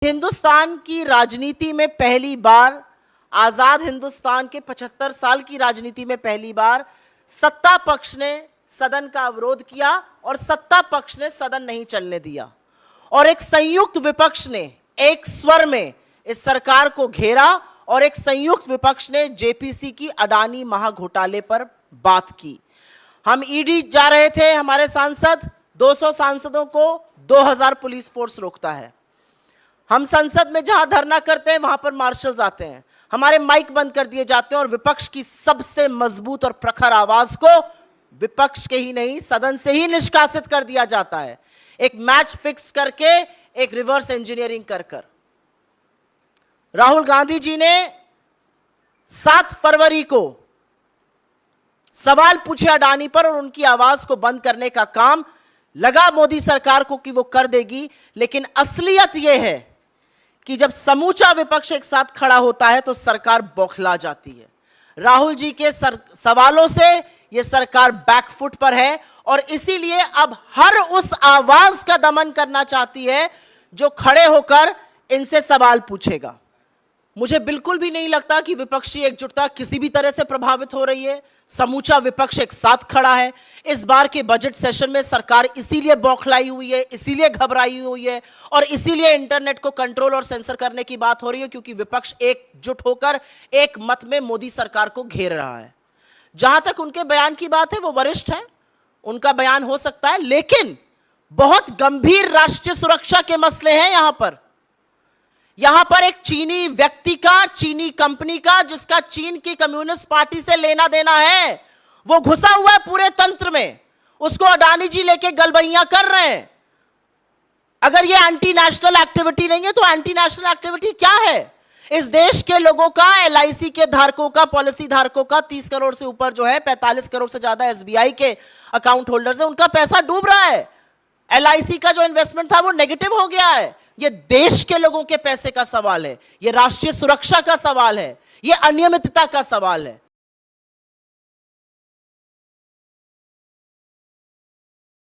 हिंदुस्तान की राजनीति में पहली बार, आजाद हिंदुस्तान के 75 साल की राजनीति में पहली बार सत्ता पक्ष ने सदन का अवरोध किया और सत्ता पक्ष ने सदन नहीं चलने दिया और एक संयुक्त विपक्ष ने एक स्वर में इस सरकार को घेरा और एक संयुक्त विपक्ष ने जेपीसी की अडानी महाघोटाले पर बात की। हम ईडी जा रहे थे, हमारे सांसद 200 सांसदों को 2000 पुलिस फोर्स रोकता है। हम संसद में जहां धरना करते हैं वहां पर मार्शल्स आते हैं, हमारे माइक बंद कर दिए जाते हैं और विपक्ष की सबसे मजबूत और प्रखर आवाज को विपक्ष के ही नहीं सदन से ही निष्कासित कर दिया जाता है, एक मैच फिक्स करके, एक रिवर्स इंजीनियरिंग कर। राहुल गांधी जी ने 7 फरवरी को सवाल पूछे अडानी पर और उनकी आवाज को बंद करने का काम लगा मोदी सरकार को कि वो कर देगी, लेकिन असलियत यह है कि जब समूचा विपक्ष एक साथ खड़ा होता है तो सरकार बौखला जाती है। राहुल जी के सवालों से यह सरकार बैकफुट पर है और इसीलिए अब हर उस आवाज का दमन करना चाहती है जो खड़े होकर इनसे सवाल पूछेगा। मुझे बिल्कुल भी नहीं लगता कि विपक्षी एकजुटता किसी भी तरह से प्रभावित हो रही है। समूचा विपक्ष एक साथ खड़ा है। इस बार के बजट सेशन में सरकार इसीलिए बौखलाई हुई है, इसीलिए घबराई हुई है और इसीलिए इंटरनेट को कंट्रोल और सेंसर करने की बात हो रही है, क्योंकि विपक्ष एकजुट होकर एक मत में मोदी सरकार को घेर रहा है। जहां तक उनके बयान की बात है, वो वरिष्ठ है, उनका बयान हो सकता है, लेकिन बहुत गंभीर राष्ट्रीय सुरक्षा के मसले हैं यहां पर एक चीनी व्यक्ति का, चीनी कंपनी का, जिसका चीन की कम्युनिस्ट पार्टी से लेना देना है, वो घुसा हुआ है पूरे तंत्र में। उसको अडानी जी लेके गलबैया कर रहे हैं। अगर ये एंटी नेशनल एक्टिविटी नहीं है तो एंटी नेशनल एक्टिविटी क्या है? इस देश के लोगों का, एलआईसी के धारकों का, पॉलिसी धारकों का 30 करोड़ से ऊपर जो है, 45 करोड़ से ज्यादा एसबीआई के अकाउंट होल्डर्स है, उनका पैसा डूब रहा है। एलआईसी का जो इन्वेस्टमेंट था वो नेगेटिव हो गया है। ये देश के लोगों के पैसे का सवाल है, ये राष्ट्रीय सुरक्षा का सवाल है, ये अनियमितता का सवाल है।